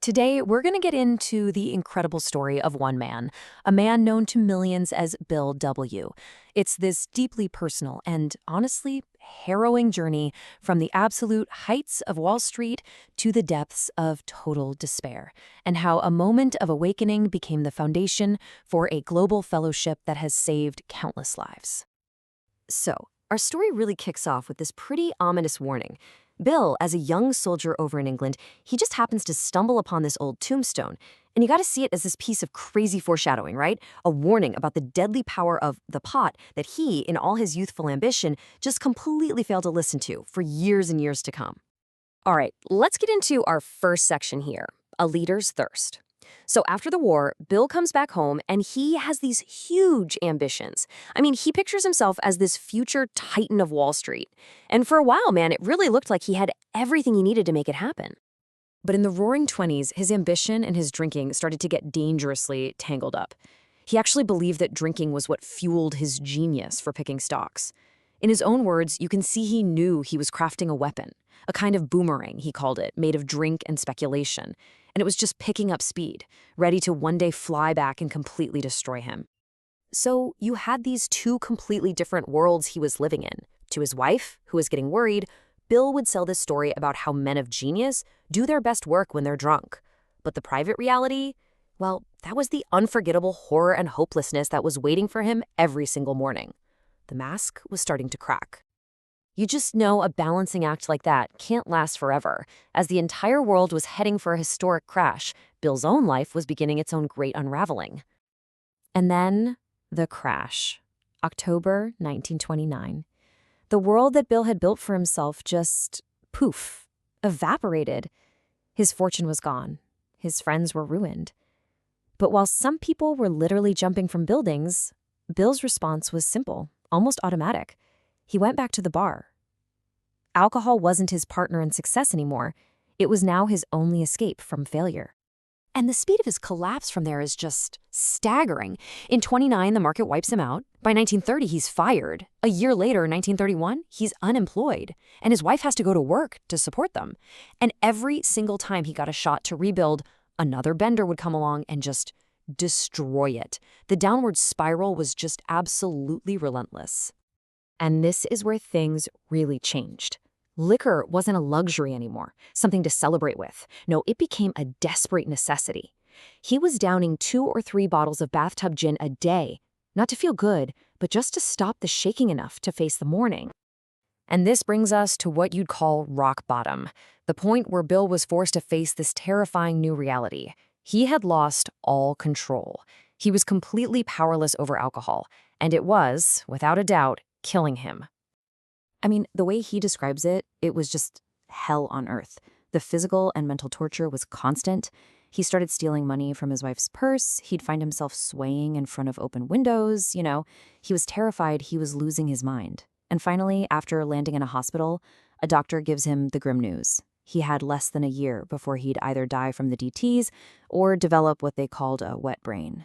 Today, we're going to get into the incredible story of one man, a man known to millions as Bill W. It's this deeply personal and honestly harrowing journey from the absolute heights of Wall Street to the depths of total despair, and how a moment of awakening became the foundation for a global fellowship that has saved countless lives. So, our story really kicks off with this pretty ominous warning. Bill, as a young soldier over in England, he just happens to stumble upon this old tombstone. And you gotta see it as this piece of crazy foreshadowing, right? A warning about the deadly power of the pot that he, in all his youthful ambition, just completely failed to listen to for years and years to come. All right, let's get into our first section here, a leader's thirst. So after the war, Bill comes back home and he has these huge ambitions. I mean, he pictures himself as this future titan of Wall Street. And for a while, man, it really looked like he had everything he needed to make it happen. But in the roaring 20s, his ambition and his drinking started to get dangerously tangled up. He actually believed that drinking was what fueled his genius for picking stocks. In his own words, you can see he knew he was crafting a weapon, a kind of boomerang, he called it, made of drink and speculation. And it was just picking up speed, ready to one day fly back and completely destroy him. So you had these two completely different worlds he was living in. To his wife, who was getting worried, Bill would sell this story about how men of genius do their best work when they're drunk. But the private reality, well, that was the unforgettable horror and hopelessness that was waiting for him every single morning. The mask was starting to crack. You just know a balancing act like that can't last forever. As the entire world was heading for a historic crash, Bill's own life was beginning its own great unraveling. And then, the crash. October 1929. The world that Bill had built for himself just, poof, evaporated. His fortune was gone. His friends were ruined. But while some people were literally jumping from buildings, Bill's response was simple, almost automatic. He went back to the bar. Alcohol wasn't his partner in success anymore. It was now his only escape from failure. And the speed of his collapse from there is just staggering. In 29, the market wipes him out. By 1930, he's fired. A year later, 1931, he's unemployed. And his wife has to go to work to support them. And every single time he got a shot to rebuild, another bender would come along and just destroy it. The downward spiral was just absolutely relentless. And this is where things really changed. Liquor wasn't a luxury anymore, something to celebrate with. No, it became a desperate necessity. He was downing 2 or 3 bottles of bathtub gin a day, not to feel good, but just to stop the shaking enough to face the morning. And this brings us to what you'd call rock bottom, the point where Bill was forced to face this terrifying new reality. He had lost all control. He was completely powerless over alcohol, and it was, without a doubt, killing him. I mean, the way he describes it, it was just hell on earth. The physical and mental torture was constant. He started stealing money from his wife's purse. He'd find himself swaying in front of open windows. He was terrified he was losing his mind. And finally, after landing in a hospital, a doctor gives him the grim news. He had less than a year before he'd either die from the DTs or develop what they called a wet brain.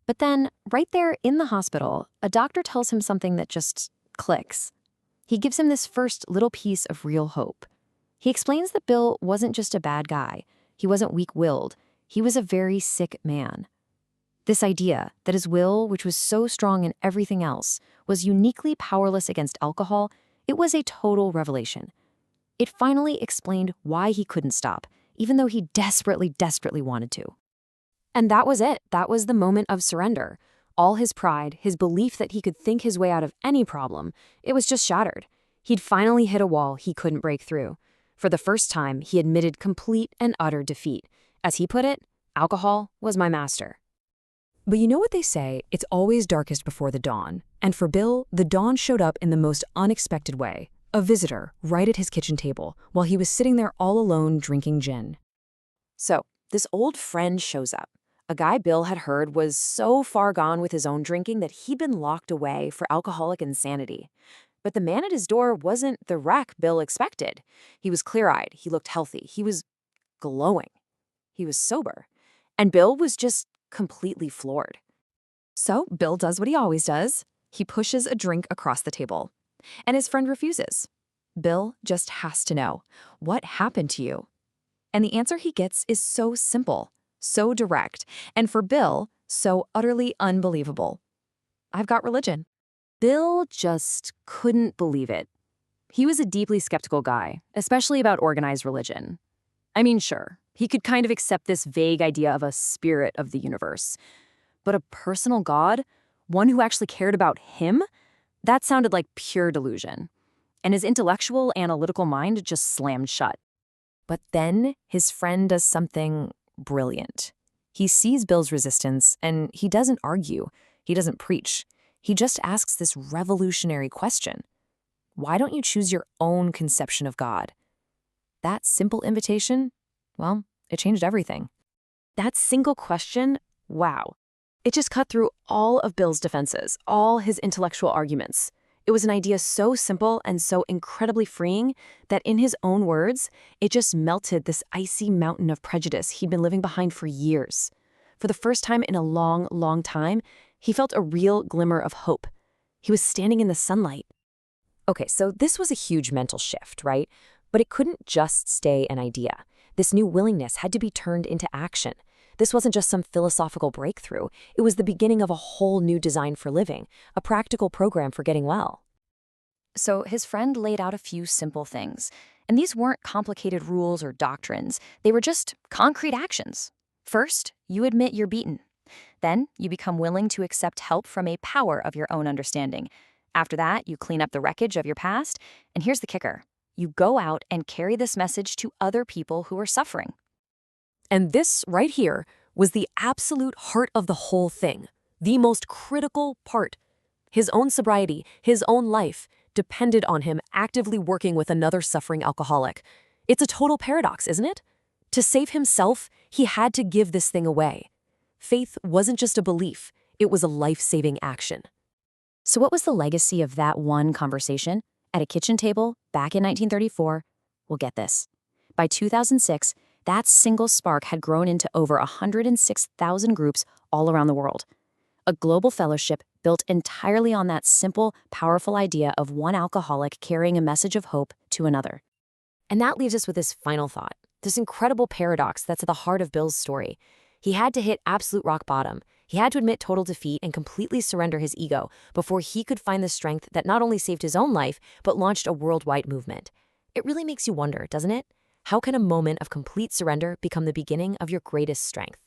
But then, right there in the hospital, a doctor tells him something that just clicks. He gives him this first little piece of real hope. He explains that Bill wasn't just a bad guy. He wasn't weak-willed. He was a very sick man. This idea that his will, which was so strong in everything else, was uniquely powerless against alcohol, it was a total revelation. It finally explained why he couldn't stop, even though he desperately, desperately wanted to. And that was it. That was the moment of surrender. All his pride, his belief that he could think his way out of any problem, it was just shattered. He'd finally hit a wall he couldn't break through. For the first time, he admitted complete and utter defeat. As he put it, alcohol was my master. But you know what they say, it's always darkest before the dawn. And for Bill, the dawn showed up in the most unexpected way. A visitor right at his kitchen table while he was sitting there all alone drinking gin. So, this old friend shows up. A guy Bill had heard was so far gone with his own drinking that he'd been locked away for alcoholic insanity. But the man at his door wasn't the wreck Bill expected. He was clear-eyed, he looked healthy, he was glowing. He was sober. And Bill was just completely floored. So Bill does what he always does. He pushes a drink across the table. And his friend refuses. Bill just has to know, what happened to you? And the answer he gets is so simple, so direct, and for Bill, so utterly unbelievable. I've got religion. Bill just couldn't believe it. He was a deeply skeptical guy, especially about organized religion. I mean, sure, he could kind of accept this vague idea of a spirit of the universe. But a personal God, one who actually cared about him, that sounded like pure delusion. And his intellectual, analytical mind just slammed shut. But then his friend does something brilliant. He sees Bill's resistance, and he doesn't argue. He doesn't preach. He just asks this revolutionary question. Why don't you choose your own conception of God? That simple invitation, well, it changed everything. That single question, wow. It just cut through all of Bill's defenses, all his intellectual arguments. It was an idea so simple and so incredibly freeing that in his own words, it just melted this icy mountain of prejudice he'd been living behind for years. For the first time in a long, long time, he felt a real glimmer of hope. He was standing in the sunlight. Okay, so this was a huge mental shift, right? But it couldn't just stay an idea. This new willingness had to be turned into action. This wasn't just some philosophical breakthrough. It was the beginning of a whole new design for living, a practical program for getting well. So his friend laid out a few simple things. And these weren't complicated rules or doctrines. They were just concrete actions. First, you admit you're beaten. Then, you become willing to accept help from a power of your own understanding. After that, you clean up the wreckage of your past. And here's the kicker. You go out and carry this message to other people who are suffering. And this right here was the absolute heart of the whole thing, the most critical part. His own sobriety, his own life, depended on him actively working with another suffering alcoholic. It's a total paradox, isn't it? To save himself, he had to give this thing away. Faith wasn't just a belief, it was a life-saving action. So what was the legacy of that one conversation? At a kitchen table, back in 1934, well, get this. By 2006, that single spark had grown into over 106,000 groups all around the world. A global fellowship built entirely on that simple, powerful idea of one alcoholic carrying a message of hope to another. And that leaves us with this final thought, this incredible paradox that's at the heart of Bill's story. He had to hit absolute rock bottom. He had to admit total defeat and completely surrender his ego before he could find the strength that not only saved his own life, but launched a worldwide movement. It really makes you wonder, doesn't it? How can a moment of complete surrender become the beginning of your greatest strength?